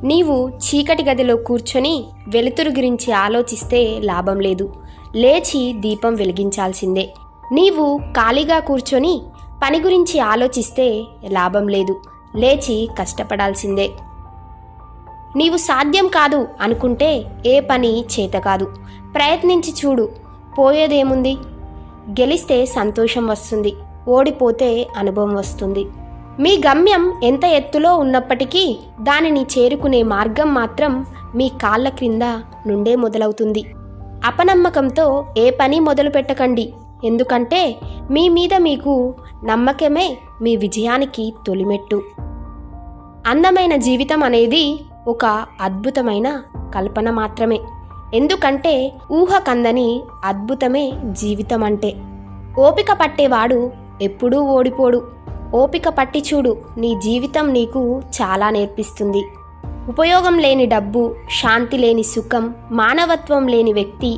నీవు చీకటి గదిలో కూర్చొని వెలుతురు గురించి ఆలోచిస్తే లాభం లేదు, లేచి దీపం వెలిగించాల్సిందే. నీవు ఖాళీగా కూర్చొని పని గురించి ఆలోచిస్తే లాభం లేదు, లేచి కష్టపడాల్సిందే. నీవు సాధ్యం కాదు అనుకుంటే ఏ పని చేత కాదు. ప్రయత్నించి చూడు, పోయేదేముంది? గెలిస్తే సంతోషం వస్తుంది, ఓడిపోతే అనుభవం వస్తుంది. మీ గమ్యం ఎంత ఎత్తులో ఉన్నప్పటికీ దానిని చేరుకునే మార్గం మాత్రం మీ కాళ్ళ క్రింద నుండే మొదలవుతుంది. అపనమ్మకంతో ఏ పని మొదలు పెట్టకండి, ఎందుకంటే మీ మీద మీకు నమ్మకమే మీ విజయానికి తొలిమెట్టు. అందమైన జీవితం అనేది ఒక అద్భుతమైన కల్పన మాత్రమే, ఎందుకంటే ఊహకందని అద్భుతమే జీవితం అంటే. ఓపిక పట్టేవాడు ఎప్పుడూ ఓడిపోడు. ఓపిక పట్టి చూడు, నీ జీవితం నీకు చాలా నేర్పిస్తుంది. ఉపయోగం లేని డబ్బు, శాంతి లేని సుఖం, మానవత్వం లేని వ్యక్తి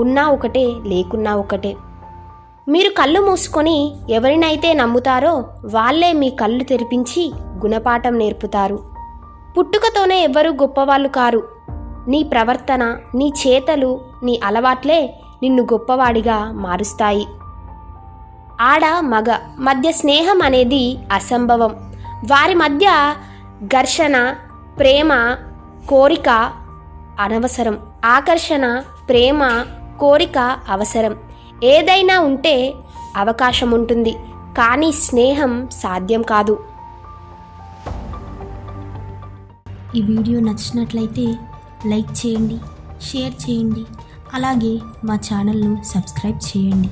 ఉన్నా ఒకటే, లేకున్నా ఒకటే. మీరు కళ్ళు మూసుకొని ఎవరినైతే నమ్ముతారో వాళ్ళే మీ కళ్ళు తెరిపించి గుణపాఠం నేర్పుతారు. పుట్టుకతోనే ఎవ్వరూ గొప్పవాళ్ళు కారు. నీ ప్రవర్తన, నీ చేతలు, నీ అలవాట్లే నిన్ను గొప్పవాడిగా మారుస్తాయి. ఆడ మగ మధ్య స్నేహం అనేది అసంభవం. వారి మధ్య ఘర్షణ, ప్రేమ, కోరిక అనవసరం. ఆకర్షణ, ప్రేమ, కోరిక అవసరం. ఏదైనా ఉంటే అవకాశం ఉంటుంది, కానీ స్నేహం సాధ్యం కాదు. ఈ వీడియో నచ్చినట్లయితే లైక్ చేయండి, షేర్ చేయండి, అలాగే మా ఛానల్ను సబ్స్క్రైబ్ చేయండి.